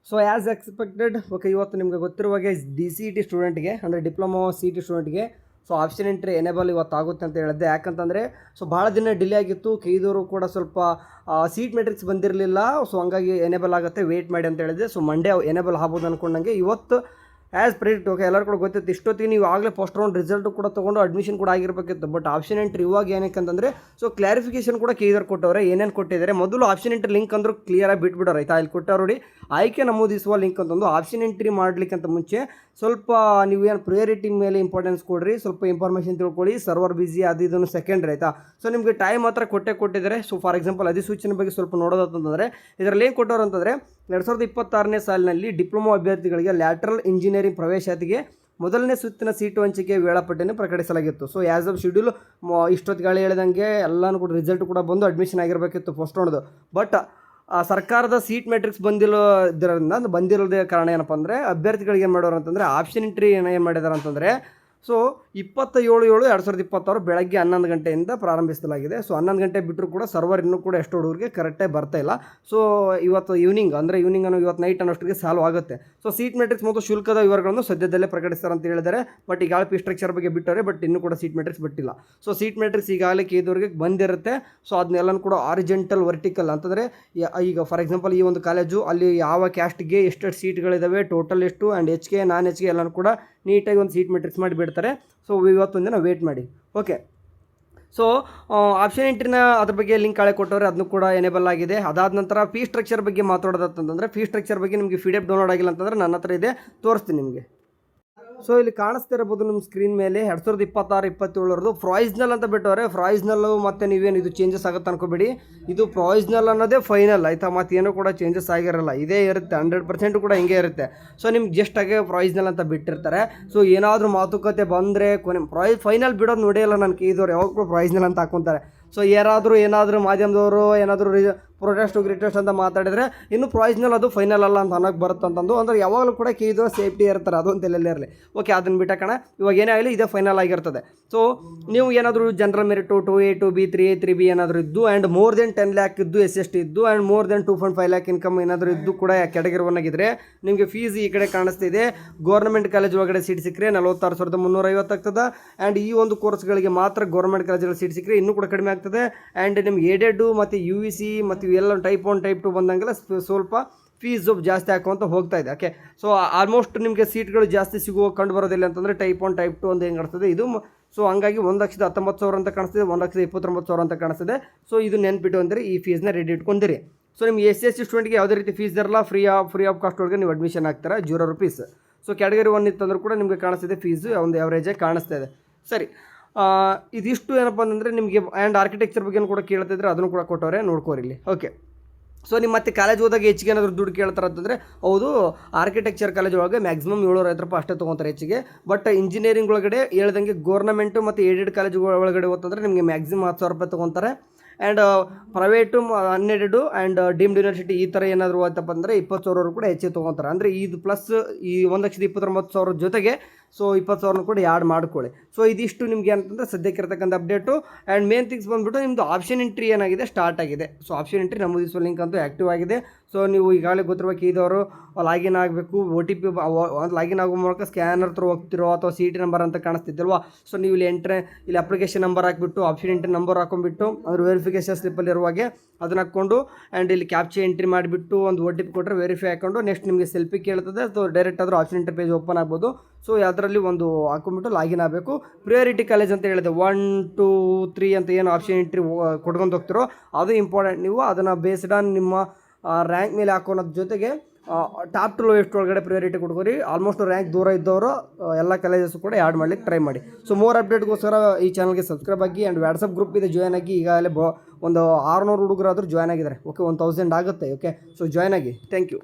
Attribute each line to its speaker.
Speaker 1: So as expected okay, ಇವತ್ತು ನಿಮಗೆ ಗೊತ್ತಿರುವಾಗೆ DCET ಸ್ಟೂಡೆಂಟ್ಗೆ ಅಂದರೆ ಡಿಪ್ಲೊಮಾ CET ಸ್ಟೂಡೆಂಟ್ಗೆ ಸೊ ಆಪ್ಷನ್ ಎಂಟ್ರಿ ಎನೇಬಲ್ ಇವತ್ತು ಆಗುತ್ತೆ ಅಂತ ಹೇಳಿದ್ದೆ. ಯಾಕಂತಂದರೆ ಸೊ ಭಾಳ ದಿನ ಡಿಲೇ ಆಗಿತ್ತು, ಕೈದವರು ಕೂಡ ಸ್ವಲ್ಪ ಸೀಟ್ ಮೆಟ್ರಿಕ್ಸ್ ಬಂದಿರಲಿಲ್ಲ. ಸೊ ಹಂಗಾಗಿ ಎನೇಬಲ್ ಆಗುತ್ತೆ, ವೆಯ್ಟ್ ಮಾಡಿ ಅಂತ ಹೇಳಿದೆ. ಸೊ ಮಂಡೇ ಎನೇಬಲ್ ಆಗ್ಬೋದು ಅಂದ್ಕೊಂಡಂಗೆ ಇವತ್ತು ಆ್ಯಸ್ ಪ್ರೆಡಿಕ್ಟ್ ಓಕೆ ಎಲ್ಲರೂ ಕೂಡ ಗೊತ್ತಿತ್ತು. ಇಷ್ಟೊತ್ತಿಗೆ ನೀವು ಆಗಲೇ ಫಸ್ಟ್ ರೌಂಡ್ ರಿಸಲ್ಟ್ ಕೂಡ ತೊಗೊಂಡು ಅಡ್ಮಿಷನ್ ಕೂಡ ಆಗಿರಬೇಕಿತ್ತು. ಬಟ್ ಆಪ್ಷನ್ ಎಂಟ್ರಿ ಇವಾಗ ಏನಕ್ಕೆ ಅಂತಂದರೆ ಸೊ ಕ್ಲಾರಿಫಿಕೇಷನ್ ಕೂಡ ಕೇಳಿದ್ರೆ ಕೊಟ್ಟವ್ರೆ, ಏನೇನು ಕೊಟ್ಟಿದ್ದಾರೆ. ಮೊದಲು ಆಪ್ಷನ್ ಎಂಟ್ರಿ ಲಿಂಕ್ ಅಂದರೂ ಕ್ಲಿಯರಾಗಿ ಬಿಟ್ಬಿಡೋರು ಆಯ್ತಾ. ಇಲ್ಲಿ ಕೊಟ್ಟವ್ರು ನೋಡಿ, ಆಯ್ಕೆ ನಮೂದಿಸುವ ಲಿಂಕ್ ಅಂತಂದು ಆಪ್ಷನ್ ಎಂಟ್ರಿ ಮಾಡಲಿಕ್ಕಂತ ಮುಂಚೆ ಸ್ವಲ್ಪ ನೀವು ಏನು ಪ್ರಿಯಾರಿಟಿ ಮೇಲೆ ಇಂಪಾರ್ಟೆನ್ಸ್ ಕೊಡ್ರಿ, ಸ್ವಲ್ಪ ಇನ್ಫಾರ್ಮೇಷನ್ ತಿಳ್ಕೊಳ್ಳಿ. ಸರ್ವರ್ ಬಿಸಿ ಅದು ಇದನ್ನು ಸೆಕೆಂಡ್ರಿ ಆಯಿತಾ. ಸೊ ನಿಮಗೆ ಟೈಮ್ ಮಾತ್ರ ಕೊಟ್ಟಿದ್ದಾರೆ. ಸೊ ಫಾರ್ ಎಕ್ಸಾಂಪಲ್ ಅಧಿಸೂಚನೆ ಬಗ್ಗೆ ಸ್ವಲ್ಪ ನೋಡೋದಂತಂದರೆ ಇದರಲ್ಲಿ ಏನು ಕೊಟ್ಟವ್ರು ಅಂತಂದರೆ 2026ನೇ ಸಾಲಿನಲ್ಲಿ ಡಿಪ್ಲೊಮಾ ಅಭ್ಯರ್ಥಿಗಳಿಗೆ ಲ್ಯಾಟ್ರಲ್ ಇಂಜಿನಿಯರಿಂಗ್ ಪ್ರವೇಶಾತಿಗೆ ಮೊದಲನೇ ಸುತ್ತಿನ ಸೀಟು ಹಂಚಿಕೆ ವೇಳಾಪಟ್ಟಿಯನ್ನು ಪ್ರಕಟಿಸಲಾಗಿತ್ತು. ಸೊ ಆ್ಯಸ್ ಆಫ್ ಶೆಡ್ಯೂಲ್ ಇಷ್ಟೊತ್ತಿಗೆ ಹೇಳಿದಂಗೆ ಎಲ್ಲನೂ ಕೂಡ ರಿಸಲ್ಟ್ ಕೂಡ ಬಂದು ಅಡ್ಮಿಷನ್ ಆಗಿರಬೇಕಿತ್ತು ಫಸ್ಟ್ ರೌಂಡ್ದು. ಬಟ್ ಸರ್ಕಾರದ ಸೀಟ್ ಮೆಟ್ರಿಕ್ಸ್ ಬಂದಿರೋದೇ ಕಾರಣ ಏನಪ್ಪ ಅಂದರೆ ಅಭ್ಯರ್ಥಿಗಳಿಗೆ ಏನು ಮಾಡೋರು ಅಂತಂದರೆ ಆಪ್ಷನ್ ಎಂಟ್ರಿ ಏನು ಮಾಡಿದಾರೆ ಅಂತಂದರೆ ಸೊ 27/7/2026 ಬೆಳಗ್ಗೆ 11 ಗಂಟೆಯಿಂದ ಪ್ರಾರಂಭಿಸಲಾಗಿದೆ. ಸೊ 11 ಗಂಟೆ ಬಿಟ್ಟರು ಕೂಡ ಸರ್ವರ್ ಇನ್ನೂ ಕೂಡ ಎಷ್ಟು ಹುಡುಗರಿಗೆ ಕರೆಕ್ಟಾಗಿ ಬರ್ತಾ ಇಲ್ಲ. ಸೊ ಇವತ್ತು ಈವ್ನಿಂಗ್ ಅನ್ನೋ ಇವತ್ತು ನೈಟ್ ಅನ್ನೋಷ್ಟಿಗೆ ಸಾಲ್ವ್ ಆಗುತ್ತೆ. ಸೊ ಸೀಟ್ ಮೆಟ್ರಿಕ್ಸ್ ಮತ್ತು ಶುಲ್ಕದ ವಿವರಗಳನ್ನು ಸದ್ಯದಲ್ಲೇ ಪ್ರಕಟಿಸ್ತಾರೆ ಅಂತ ಹೇಳಿದ್ದಾರೆ. ಬಟ್ ಈಗಾಗಲೇ ಫೀಸ್ ಸ್ಟ್ರಕ್ಚರ್ ಬಗ್ಗೆ ಬಿಟ್ಟರೆ, ಬಟ್ ಇನ್ನೂ ಕೂಡ ಸೀಟ್ ಮೆಟ್ರಿಕ್ಸ್ ಬಿಟ್ಟಿಲ್ಲ. ಸೊ ಸೀಟ್ ಮೆಟ್ರಿಕ್ಸ್ ಈಗಾಗಲೇ ಕೇದವರಿಗೆ ಬಂದಿರುತ್ತೆ. ಸೊ ಅದನ್ನೆಲ್ಲನೂ ಕೂಡ ಆರಿಜೆಂಟಲ್ ವರ್ಟಿಕಲ್ ಅಂತಂದರೆ ಈಗ ಫಾರ್ ಎಕ್ಸಾಂಪಲ್ ಈ ಒಂದು ಕಾಲೇಜು ಅಲ್ಲಿ ಯಾವ ಕ್ಯಾಸ್ಟ್ಗೆ ಎಷ್ಟು ಸೀಟ್ಗಳಿದ್ದಾವೆ, ಟೋಟಲ್ ಎಷ್ಟು ಆ್ಯಂಡ್ HK ನಾನ್ HK ಎಲ್ಲನೂ ಕೂಡ ನೀಟಾಗಿ ಒಂದು ಸೀಟ್ ಮೆಟ್ರಿಕ್ಸ್ ಮಾಡಿ ಬಿಡ್ತಾರೆ. ಸೊ ಇವತ್ತೊಂದು ದಿನ ವೇಟ್ ಮಾಡಿ. ಓಕೆ, ಸೊ ಆಪ್ಷನ್ ಎಂಟ್ರಿನ ಅದ್ರ ಬಗ್ಗೆ ಲಿಂಕ್ ಹಳೆ ಕೊಟ್ಟವ್ರೆ, ಅದನ್ನು ಕೂಡ ಎನೇಬಲ್ ಆಗಿದೆ. ಅದಾದ ನಂತರ ಫೀಸ್ ಸ್ಟ್ರಕ್ಚರ್ ಬಗ್ಗೆ ಮಾತಾಡೋದಂತಂದರೆ ಫೀಸ್ ಸ್ಟ್ರಕ್ಚರ್ ಬಗ್ಗೆ ನಿಮಗೆ PDF ಡೌನ್ಲೋಡ್ ಆಗಿಲ್ಲ ಅಂತಂದರೆ ನನ್ನ ಹತ್ರ ಇದೆ, ತೋರಿಸ್ತೀನಿ ನಿಮಗೆ. ಸೊ ಇಲ್ಲಿ ಕಾಣಿಸ್ತಿರಬಹುದು ನಿಮ್ಮ ಸ್ಕ್ರೀನ್ ಮೇಲೆ 2026-27 ಪ್ರಾಯಿಸ್ನಲ್ ಅಂತ ಬಿಟ್ಟವ್ರೆ. ಪ್ರಾಯಿಸ್ನಲ್ಲು ಮತ್ತು ನೀವೇನು ಇದು ಚೇಂಜಸ್ ಆಗುತ್ತೆ ಅನ್ಕೋಬೇಡಿ. ಇದು ಪ್ರಾಯಿಸ್ನಲ್ ಅನ್ನೋದೇ ಫೈನಲ್ ಆಯಿತಾ, ಮತ್ತು ಏನೂ ಕೂಡ ಚೇಂಜಸ್ ಆಗಿರಲ್ಲ, ಇದೇ ಇರುತ್ತೆ 100% ಕೂಡ ಹಿಂಗೆ ಇರುತ್ತೆ. ಸೊ ನಿಮ್ಗೆ ಜಸ್ಟ್ ಆಗಿ ಪ್ರಾಯಿಸ್ನಲ್ ಅಂತ ಬಿಟ್ಟಿರ್ತಾರೆ. ಸೊ ಏನಾದರೂ ಮಾತುಕತೆ ಬಂದರೆ ಫೈನಲ್ ಬಿಡೋದು ನೋಡಿಯಲ್ಲ ನನ್ನ ಕೈದವ್ರು ಯಾವಾಗ ಕೂಡ ಪ್ರಾಯಿಸ್ನಲ್ ಅಂತ ಹಾಕ್ಕೊಂತಾರೆ. ಸೊ ಏನಾದರೂ ಮಾಧ್ಯಮದವರು ಏನಾದರೂ ಪ್ರೊಟೆಸ್ಟ್ ಅಂತ ಮಾತಾಡಿದರೆ ಇನ್ನೂ ಪ್ರಾಯಿಸ್ನಲ್ ಅದು ಫೈನಲ್ ಅಲ್ಲ ಅಂತ ಅನ್ನೋಕ್ಕೆ ಬರುತ್ತೆ ಅಂತಂದು. ಅಂದರೆ ಯಾವಾಗಲೂ ಕೂಡ ಕೈದು ಸೇಫ್ಟಿ ಇರ್ತಾರೆ, ಅದು ಅಂತ ಎಲ್ಲೆಲ್ಲೇ ಇರಲಿ. ಓಕೆ, ಅದನ್ನು ಬಿಟ್ಟಕಣ ಇವಾಗ ಏನೇ ಆಗಲಿ ಇದೇ ಫೈನಲ್ ಆಗಿರ್ತದೆ. ಸೊ ನೀವು ಏನಾದರೂ general merit 2A 2B 3A 3B ಏನಾದರೂ ಇದ್ದು ಆ್ಯಂಡ್ ಮೋರ್ ದೆನ್ 10 lakh ಇದ್ದು SST ಇದ್ದು and more than 2.5 lakh income ಏನಾದರೂ ಇದ್ದು ಕೂಡ ಕ್ಯಾಟಗರಿ 1 ಆಗಿದ್ದರೆ ನಿಮಗೆ ಫೀಸ್ ಈ ಕಡೆ ಕಾಣಿಸ್ತಿದೆ. ಗೌರ್ಮೆಂಟ್ ಕಾಲೇಜ್ ಒಳಗಡೆ ಸೀಟ್ ಸಿಕ್ಕರೆ 46,350 ಆಗ್ತದೆ. ಆ್ಯಂಡ್ ಈ ಒಂದು ಕೋರ್ಸ್ಗಳಿಗೆ ಮಾತ್ರ ಗೌರ್ಮೆಂಟ್ ಕಾಲೇಜಲ್ಲಿ ಸೀಟ್ ಸಿಕ್ಕರೆ ಇನ್ನೂ ಕೂಡ ಕಡಿಮೆ ಆಗ್ತದೆ. ಆ್ಯಂಡ್ ನಿಮ್ಗೆ ಏಡೆಡ್ ಮತ್ತು UEC ಮತ್ತು ಎಲ್ಲ ಟೈಪ್ 1 ಟೈಪ್ 2 ಬಂದಂಗೆಲ್ಲ ಸ್ವಲ್ಪ ಫೀಸು ಜಾಸ್ತಿ ಹಾಕುವಂತ ಹೋಗ್ತಾ ಇದೆ. ಓಕೆ, ಸೊ ಆಲ್ಮೋಸ್ಟ್ ನಿಮಗೆ ಸೀಟ್ಗಳು ಜಾಸ್ತಿ ಕಂಡು ಬರೋದಿಲ್ಲ ಅಂತಂದರೆ ಟೈಪ್ 1 ಟೈಪ್ 2 ಅಂತ ಹೆಂಗೆ ಕಾಣಿಸ್ತದೆ ಇದು. ಸೊ ಹಂಗಾಗಿ 1,19,000 ಅಂತ ಕಾಣಿಸ್ತದೆ, 1,29,000 ಅಂತ ಕಾಣಿಸ್ತದೆ. ಸೊ ಇದು ನೆನ್ಪಿಟ್ಟು ಅಂದರೆ ಈ ಫೀಸ್ನ ರೆಡಿ ಇಟ್ಕೊಂಡಿರಿ. ಸೊ ನಿಮ್ಗೆ SC ಸ್ಟೂಡೆಂಟ್ಗೆ ಯಾವುದೇ ರೀತಿ ಫೀಸ್ ಇರಲ್ಲ, ಫ್ರೀ ಆಫ್ ಕಾಸ್ಟ್ ಒಳಗೆ ನೀವು ಅಡ್ಮಿಷನ್ ಆಗ್ತಾರೆ, ₹0. ಸೊ ಕ್ಯಾಟಗರಿ 1 ಇತ್ತಂದ್ರೂ ಕೂಡ ನಿಮಗೆ ಕಾಣಿಸ್ತಿದೆ ಫೀಸು ಒಂದು ಆ್ಯಾವ್ರೇಜಾಗಿ ಕಾಣಿಸ್ತಾ ಇದೆ. ಸರಿ, ಇದಿಷ್ಟು ಏನಪ್ಪ ಅಂತಂದರೆ ನಿಮಗೆ ಆ್ಯಂಡ್ ಆರ್ಕಿಟೆಕ್ಚರ್ ಬಗ್ಗೆ ಕೂಡ ಕೇಳ್ತಿದ್ರೆ ಅದನ್ನು ಕೂಡ ಕೊಟ್ಟವ್ರೆ, ನೋಡ್ಕೋರಿ ಇಲ್ಲಿ. ಓಕೆ, ಸೊ ನಿಮ್ಮ ಮತ್ತೆ ಕಾಲೇಜ್ ಹೋದಾಗ ಹೆಚ್ಚಿಗೆ ಏನಾದರೂ ದುಡ್ಡು ಕೇಳ್ತಾರೆ ಅಂತಂದರೆ ಹೌದು, ಆರ್ಕಿಟೆಕ್ಚರ್ ಕಾಲೇಜ್ ಒಳಗೆ ಮ್ಯಾಕ್ಸಿಮಮ್ ₹750 ಅಷ್ಟೇ ತೊಗೊತಾರೆ ಹೆಚ್ಚಿಗೆ. ಬಟ್ ಇಂಜಿನಿಯರಿಂಗ್ ಒಳಗಡೆ ಹೇಳ್ದಂಗೆ ಗೌರ್ನಮೆಂಟು ಮತ್ತು ಏಡೆಡ್ ಕಾಲೇಜ್ ಒಳಗಡೆ ಹೋಗ್ತಂದ್ರೆ ನಿಮಗೆ ಮ್ಯಾಕ್ಸಿಮಮ್ ₹10,000 ತೊಗೊತಾರೆ. And private unaided and deemed university ಈ ಥರ ಏನಾದರೂ ಹೋಯ್ತಪ್ಪ ಅಂದರೆ 20,000 ಕೂಡ ಹೆಚ್ಚಿಗೆ ತೊಗೊತಾರೆ. ಅಂದರೆ ಇದು ಪ್ಲಸ್ ಈ 1,29,000 ಜೊತೆಗೆ ಸೊ 20,000 ಕೂಡ ಆ್ಯಡ್ ಮಾಡ್ಕೊಳ್ಳಿ. ಸೊ ಇದಿಷ್ಟು ನಿಮಗೆ ಅಂತಂದರೆ ಸದ್ಯಕ್ಕೆ ಇರತಕ್ಕಂಥ ಅಪ್ಡೇಟು. ಆ್ಯಂಡ್ ಮೇನ್ ಥಿಂಗ್ಸ್ ಬಂದುಬಿಟ್ಟು ನಿಮ್ಮದು ಆಪ್ಷನ್ ಎಂಟ್ರಿ ಏನಾಗಿದೆ ಸ್ಟಾರ್ಟ್ ಆಗಿದೆ. ಸೊ ಆಪ್ಷನ್ ಎಂಟ್ರಿ ನಮೂದಿಸುವ ಲಿಂಕ್ ಅಂತೂ ಆ್ಯಕ್ಟಿವ್ ಆಗಿದೆ. ಸೊ ನೀವು ಈಗಾಗಲೇ ಗೊತ್ತಿರಬೇಕು, ಇದ್ದವರು ಲಾಗಿನ್ ಆಗಬೇಕು, OTP ಲಾಗಿನ್ ಆಗೋ ಮೂಲಕ ಸ್ಕ್ಯಾನರ್ ಥ್ರೂ ಹೋಗ್ತಿರೋ ಅಥವಾ CT ನಂಬರ್ ಅಂತ ಕಾಣಿಸ್ತಿದ್ದಲ್ವಾ. ಸೊ ನೀವು ಇಲ್ಲಿ ಅಪ್ಲಿಕೇಶನ್ ನಂಬರ್ ಹಾಕಿಬಿಟ್ಟು ಆಪ್ಷನ್ ಎಂಟ್ರಿ ನಂಬರ್ ಹಾಕೊಂಡ್ಬಿಟ್ಟು ಅದ್ರ ವೆರಿಫಿಕೇಷನ್ ಸ್ಲಿಪ್ಪಲ್ಲಿ ಇರುವಾಗೆ ಅದನ್ನು ಹಾಕ್ಕೊಂಡು ಆ್ಯಂಡ್ ಇಲ್ಲಿ ಕ್ಯಾಪ್ಚೆ ಎಂಟ್ರಿ ಮಾಡಿಬಿಟ್ಟು ಒಂದು OTP ಕೊಟ್ಟರೆ ವೆರಿಫೈ ಹಾಕ್ಕೊಂಡು ನೆಕ್ಸ್ಟ್ ನಿಮಗೆ ಸೆಲ್ಫಿ ಕೇಳ್ತದೆ. ಸೊ ಡೈರೆಕ್ಟ್ ಆದರೂ ಆಪ್ಷನ್ ಎಂಟ್ರಿ ಪೇಜ್ ಓಪನ್ ಆಗ್ಬೋದು. ಸೊ ಅದರಲ್ಲಿ ಒಂದು ಹಾಕೊಂಡ್ಬಿಟ್ಟು ಲಾಗಿನ್ ಆಗಬೇಕು. ಪ್ರಿಯಾರಿಟಿ ಕಾಲೇಜ್ ಅಂತ ಹೇಳಿದೆ 1 2 3 ಅಂತ ಏನು ಆಪ್ಷನ್ ಎಂಟ್ರಿ ಕೊಡ್ಕೊಂಡು ಹೋಗ್ತಿರೋ ಅದು ಇಂಪಾರ್ಟೆಂಟ್. ನೀವು ಅದನ್ನು ಬೇಸ್ಡ್ ಆನ್ ನಿಮ್ಮ ರ್ಯಾಂಕ್ ಮೇಲೆ ಹಾಕೋಣದ್ರ ಜೊತೆಗೆ ಟಾಪ್ ಟು ಲೋಯೆಸ್ಟ್ ಒಳಗಡೆ ಪ್ರಿಯಾರಿಟಿ ಕೊಡ್ಕೋರಿ. ಆಲ್ಮೋಸ್ಟ್ ರ್ಯಾಂಕ್ ದೂರ ಇದ್ದವರು ಎಲ್ಲ ಕಾಲೇಜಸ್ಸು ಕೂಡ ಆ್ಯಡ್ ಮಾಡ್ಲಿಕ್ಕೆ ಟ್ರೈ ಮಾಡಿ. ಸೊ ಮೋರ್ ಅಪ್ಡೇಟ್ಗೋಸ್ಕರ ಈ ಚಾನಲ್ಗೆ ಸಬ್ಸ್ಕ್ರೈಬ್ ಆಗಿ ಆ್ಯಂಡ್ ವಾಟ್ಸಪ್ ಗ್ರೂಪ್ ಇದೆ ಜಾಯ್ನ್ ಆಗಿ. ಈಗಾಗಲೇ ಒಂದು 600 ಹುಡುಗರಾದರೂ ಜಾಯ್ನ್ ಆಗಿದ್ದಾರೆ. ಓಕೆ, 1000 ಆಗುತ್ತೆ. ಓಕೆ, ಸೊ ಜಾಯ್ನ್ ಆಗಿ. Thank you.